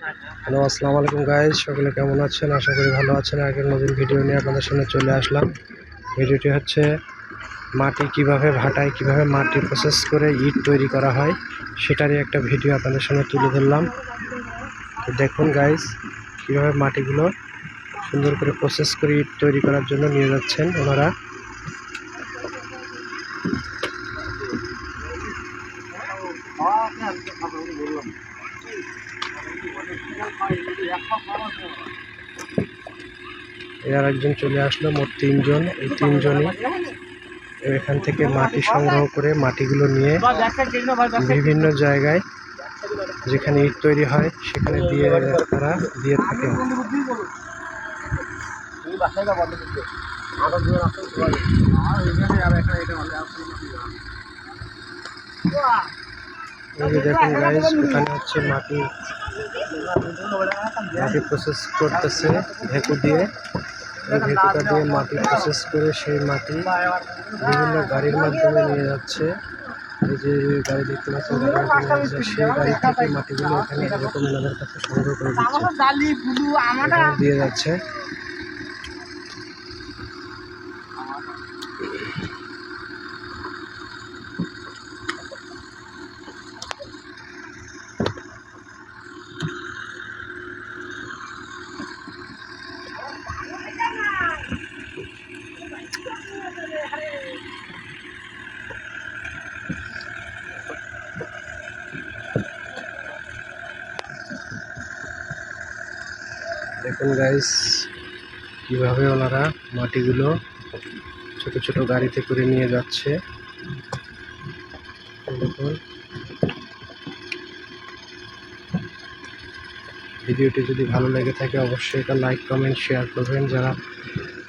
Hello, আসসালামু আলাইকুম guys. সকলে কেমন আছেন? আশা করি ভালো আছেন। আগের নতুন ভিডিও নিয়ে আপনাদের সামনে চলে আসলাম। ভিডিওটি হচ্ছে মাটি কিভাবে ভাটায়, কিভাবে মাটি প্রসেস করে ইট তৈরি করা হয় সেটারই একটা ভিডিও আপনাদের সামনে তুলে ধরলাম। তো দেখুন গাইস, কিভাবে মাটিগুলো সুন্দর করে প্রসেস করে ইট তৈরি করার জন্য নিয়ে যাচ্ছেন ওনারা। এর একজন চলে আসলো, মোট তিনজন। এই তিনজনই এখান থেকে মাটি সংগ্রহ করে মাটিগুলো নিয়ে বিভিন্ন জায়গায় যেখানে ইট তৈরি হয় সেখানে তারা দিয়ে থাকেন। দেখুন গাইস, এখানে হচ্ছে মাটি প্রসেস করতেছে ভেকু দিয়ে। এই ভেকুটা দিয়ে মাটি প্রসেস করে সেই মাটি বিভিন্ন গাড়ির মাধ্যমে নিয়ে যাচ্ছে। এই যে গাড়ি দেখতে পাচ্ছেন, সেই গাড়ি থেকে মাটিগুলো এখানে এরকম ওনাদের কাছে সংগ্রহ করে দিয়ে যাচ্ছে। দেখুন গাইস, কিভাবে ওনারা মাটিগুলো ছোট ছোট গাড়িতে করে নিয়ে যাচ্ছে। দেখুন, ভিডিওটি যদি ভালো লেগে থাকে অবশ্যই এটা লাইক, কমেন্ট, শেয়ার করবেন। যারা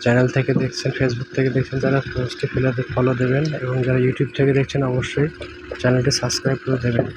চ্যানেল থেকে দেখছেন, ফেসবুক থেকে দেখছেন, তারা পেজটি ফলো দেবেন, এবং যারা ইউটিউব থেকে দেখছেন অবশ্যই চ্যানেলটি সাবস্ক্রাইব করে দেবেন।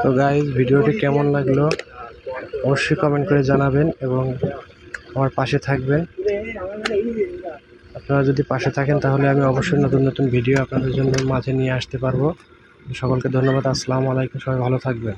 তো গাইস, ভিডিওটি কেমন লাগলো অবশ্যই কমেন্ট করে জানাবেন এবং আমার পাশে থাকবেন। আপনারা যদি পাশে থাকেন তাহলে আমি অবশ্যই নতুন নতুন ভিডিও আপনাদের জন্য মাঝে নিয়ে আসতে পারবো। সকলকে ধন্যবাদ। আসসালামু আলাইকুম। সবাই ভালো থাকবেন।